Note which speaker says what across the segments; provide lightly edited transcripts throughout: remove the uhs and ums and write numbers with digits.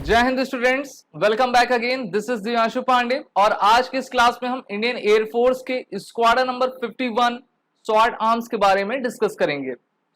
Speaker 1: जय हिंद students, welcome back again. This is Divyanshu Pandey और आज की इस क्लास में हम इंडियन एयरफोर्स के स्क्वाड्रन नंबर 51 स्वॉर्ड आर्म्स के बारे में डिस्कस करेंगे।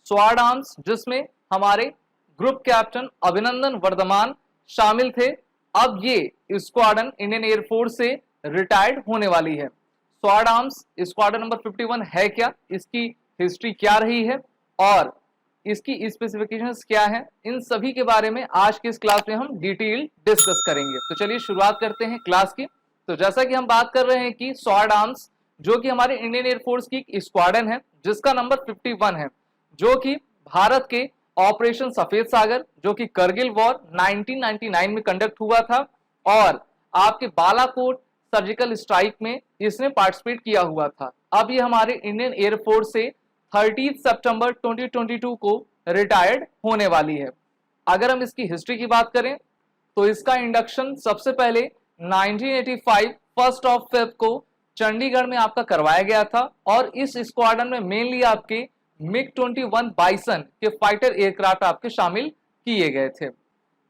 Speaker 1: स्वॉर्ड आर्म्स जिसमें हमारे ग्रुप कैप्टन अभिनंदन वर्धमान शामिल थे। अब ये स्क्वाड्रन इंडियन एयरफोर्स से रिटायर्ड होने वाली है। स्वॉर्ड आर्म्स स्क्वाड्रन नंबर 51 है क्या, इसकी हिस्ट्री क्या रही है और इसकी स्पेसिफिकेशंस क्या है, इन सभी के बारे में आज की इस क्लास में हम डिटेल डिस्कस करेंगे। तो चलिए शुरुआत करते हैं क्लास की। तो जैसा कि हम बात कर रहे हैं कि स्वॉर्ड आर्म्स जो कि हमारे इंडियन एयरफोर्स की एक स्क्वाड्रन है जिसका नंबर 51 है, जो कि भारत के ऑपरेशन सफेद सागर जो कि करगिल वॉर 1999 में कंडक्ट हुआ था और आपके बालाकोट सर्जिकल स्ट्राइक में इसने पार्टिसिपेट किया हुआ था। अब ये हमारे इंडियन एयरफोर्स से 30 सितंबर 2022 को रिटायर्ड होने वाली है। अगर हम इसकी हिस्ट्री की बात करें तो इसका इंडक्शन सबसे पहले 1985 फर्स्ट ऑफ फेब को चंडीगढ़ में आपका करवाया गया था और इस स्क्वाड्रन में मेनली आपके मिग 21 बाइसन के फाइटर एयरक्राफ्ट आपके शामिल किए गए थे।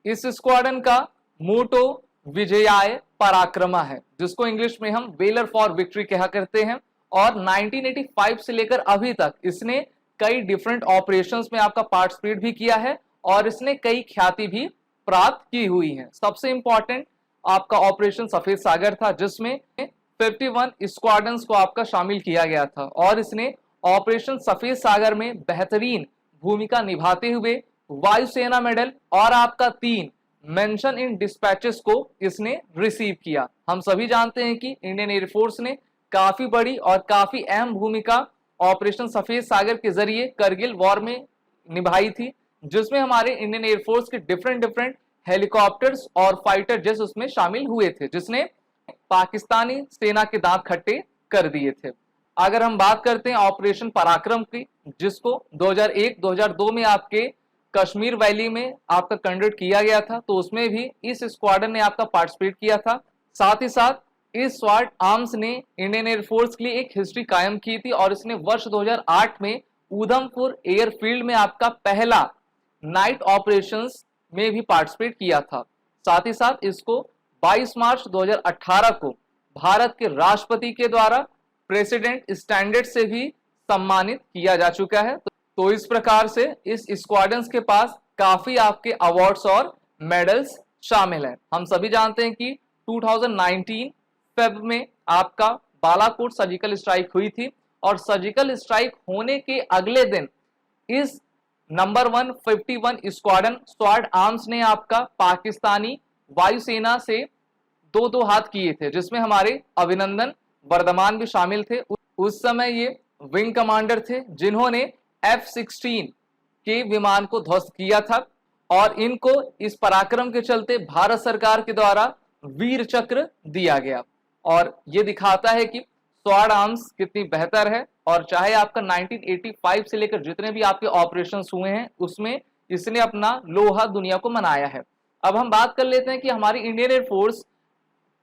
Speaker 1: इस स्क्वाड्रन का मोटो विजयाय पराक्रमा है, जिसको इंग्लिश में हम वेलर फॉर विक्ट्री कहा करते हैं। और 1985 से लेकर अभी तक इसने कई डिफरेंट ऑपरेशंस में आपका पार्टिसिपेट भी किया है और इसने कई ख्याति भी प्राप्त की हुई है। सबसे इंपॉर्टेंट आपका ऑपरेशन सफेद सागर था जिसमें 51 स्क्वाड्रंस को आपका शामिल किया गया था और इसने ऑपरेशन सफेद सागर में बेहतरीन भूमिका निभाते हुए वायुसेना मेडल और आपका 3 मेंशन इन डिस्पैचेस को इसने रिसीव किया। हम सभी जानते हैं कि इंडियन एयरफोर्स ने काफी बड़ी और काफी अहम भूमिका ऑपरेशन सफेद सागर के जरिए करगिल वॉर में निभाई थी, जिसमें हमारे इंडियन एयरफोर्स के डिफरेंट हेलीकॉप्टर्स और फाइटर जेट्स उसमें शामिल हुए थे, जिसने पाकिस्तानी सेना के दांत खट्टे कर दिए थे। अगर हम बात करते हैं ऑपरेशन पराक्रम की, जिसको 2001-2002 में आपके कश्मीर वैली में आपका कंडक्ट किया गया था, तो उसमें भी इस स्क्वाड्रन ने आपका पार्टिसिपेट किया था। साथ ही साथ इस स्वॉर्ड आर्म्स ने इंडियन एयरफोर्स के लिए एक हिस्ट्री कायम की थी और इसने वर्ष 2008 में उधमपुर एयरफील्ड में आपका पहला नाइट ऑपरेशंस में भी पार्टिसिपेट किया था। साथ ही साथ इसको 22 मार्च 2018 को भारत के राष्ट्रपति के द्वारा प्रेसिडेंट स्टैंडर्ड से भी सम्मानित किया जा चुका है। तो इस प्रकार से इस स्क्वाड्रंस के पास काफी आपके अवार्ड्स और मेडल्स शामिल हैं। हम सभी जानते हैं कि 2019 फेब में आपका बालाकोट सर्जिकल स्ट्राइक हुई थी और सर्जिकल स्ट्राइक होने के अगले दिन इस नंबर 151 स्क्वाड्रन स्वॉर्ड आर्म्स ने आपका पाकिस्तानी वायुसेना से दो हाथ किए थे, जिसमें हमारे अभिनंदन वर्धमान भी शामिल थे। उस समय ये विंग कमांडर थे जिन्होंने F-16 के विमान को ध्वस्त किया था और इनको इस पराक्रम के चलते भारत सरकार के द्वारा वीर चक्र दिया गया। और ये दिखाता है कि स्वॉर्ड आर्म्स कितनी बेहतर है और चाहे आपका 1985 से लेकर जितने भी आपके ऑपरेशंस हुए हैं उसमें इसने अपना लोहा दुनिया को मनाया है। अब हम बात कर लेते हैं कि हमारी इंडियन एयरफोर्स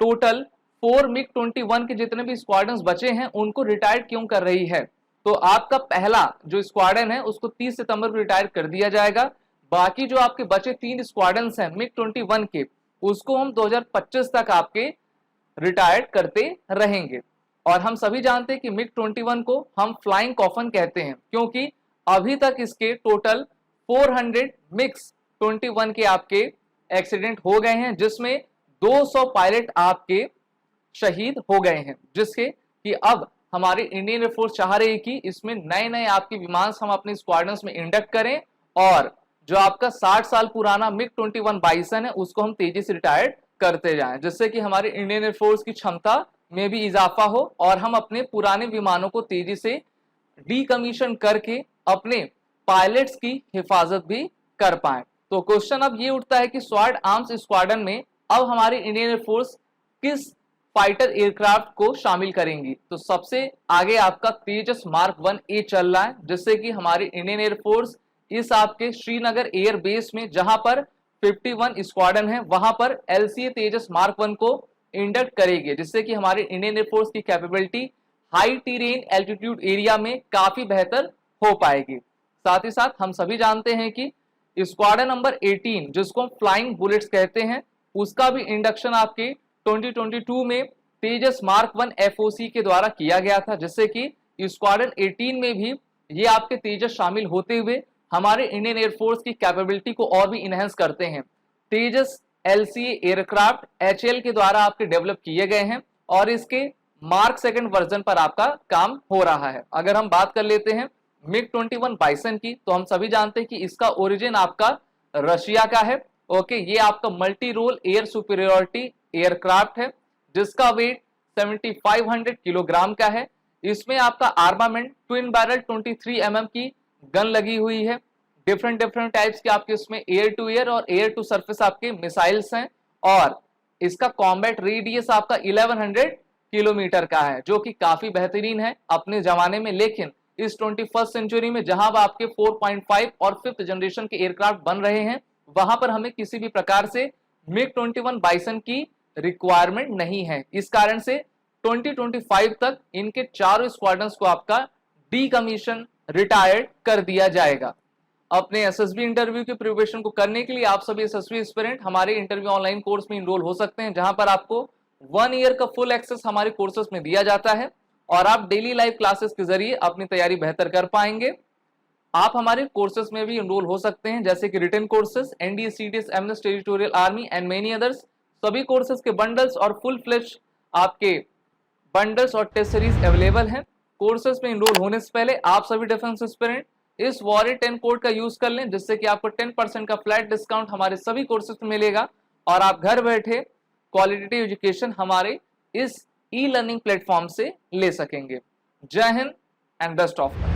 Speaker 1: टोटल 4 मिग 21 के जितने भी स्क्वाड्रंस बचे हैं उनको रिटायर्ड क्यों कर रही है। तो आपका पहला जो स्क्वाड्रन है उसको 30 सितंबर को रिटायर कर दिया जाएगा। बाकी जो आपके बचे 3 स्क्वाड्रंस हैं मिग 21 के, उसको हम 2025 तक आपके रिटायर्ड करते रहेंगे। और हम सभी जानते हैं कि मिग 21 को हम फ्लाइंग कॉफन कहते हैं क्योंकि अभी तक इसके टोटल 400 मिग्स 21 के आपके एक्सीडेंट हो गए हैं, जिसमें 200 पायलट आपके शहीद हो गए हैं, जिसके कि अब हमारे इंडियन एयरफोर्स चाह रही है कि इसमें नए आपके विमान हम अपने स्क्वाड्रंस में इंडक्ट करें और जो आपका 60 साल पुराना मिग 21 बाइसन है उसको हम तेजी से रिटायर्ड करते जाएं, जिससे कि हमारे इंडियन एयरफोर्स की क्षमता में भी इजाफा हो और हम अपने पुराने विमानों को तेजी से डीकमीशन करके अपने पायलट्स की हिफाजत भी कर पाए। तो क्वेश्चन अब ये उठता है कि स्वॉर्ड आर्म्स स्क्वाड्रन में अब हमारी इंडियन एयरफोर्स किस फाइटर एयरक्राफ्ट को शामिल करेंगी। तो सबसे आगे आपका तेजस मार्क 1A चल रहा है, जिससे कि हमारी इंडियन एयरफोर्स इस आपके श्रीनगर एयर बेस में जहां पर 51 स्क्वाड्रन है वहां पर LCA तेजस मार्क 1 को इंडक्ट करेगी, जिससे कि हमारे इंडियन एयरफोर्स की capability high terrain altitude area में काफी बेहतर हो पाएगी। साथ ही साथ हम सभी जानते हैं कि स्क्वाड्रन नंबर 18 जिसको हम फ्लाइंग बुलेट्स कहते हैं, उसका भी इंडक्शन आपके 2022 में तेजस मार्क 1 FOC के द्वारा किया गया था, जिससे कि स्क्वाड्रन 18 में भी ये आपके तेजस शामिल होते हुए हमारे इंडियन एयरफोर्स की कैपेबिलिटी को और भी इनहेंस करते हैं। तेजस LCA एयरक्राफ्ट HAL के द्वारा आपके डेवलप किए गए हैं और इसके मार्क 2 वर्जन पर आपका काम हो रहा है। अगर हम बात कर लेते हैं MiG-21 बाइसन की, तो हम सभी जानते हैं कि इसका ओरिजिन आपका रशिया का है। ओके, ये आपका multi role air superiority aircraft है जिसका वेट 7500 किलोग्राम का है। इसमें आपका आर्मामेंट ट्विन बैरल 23 mm की गन लगी हुई है। डिफरेंट टाइप्स के आपके इसमें एयर टू एयर और एयर टू सरफेस आपके मिसाइल्स हैं और इसका कॉम्बैट रेडियस आपका 1100 किलोमीटर का है, जो कि काफी बेहतरीन है अपने जमाने में। लेकिन इस 21st सेंचुरी में जहां आपके 4.5 और 5th जनरेशन के एयरक्राफ्ट बन रहे हैं, वहां पर हमें किसी भी प्रकार से MiG-21 बाइसन की रिक्वायरमेंट नहीं है। इस कारण से 2025 तक इनके चारों स्क्वाड्रंस को आपका डीकमीशन रिटायर्ड कर दिया जाएगा। अपने एसएसबी इंटरव्यू के प्रिपरेशन को करने के लिए आप सभी एसएसबी एस्पिरेंट हमारे इंटरव्यू ऑनलाइन कोर्स में इनरोल हो सकते हैं, जहां पर आपको 1 ईयर का फुल एक्सेस हमारे कोर्सेज में दिया जाता है और आप डेली लाइव क्लासेस के जरिए अपनी तैयारी बेहतर कर पाएंगे। आप हमारे कोर्सेज में भी इनरोल हो सकते हैं, जैसे कि written courses, NDA, CDS, MNS, territorial army and many others. सभी कोर्सेज के बंडल्स और फुल फ्लेज आपके बंडल्स और टेस्ट सीरीज अवेलेबल हैं। कोर्सेज में इनरोल होने से पहले आप सभी डिफेंस एस्पिरेंट इस वॉरियर 10 कोड का यूज कर लें, जिससे कि आपको 10% का फ्लैट डिस्काउंट हमारे सभी कोर्सेज में मिलेगा और आप घर बैठे क्वालिटेटिव एजुकेशन हमारे इस ई लर्निंग प्लेटफॉर्म से ले सकेंगे। जय Hind and best of luck.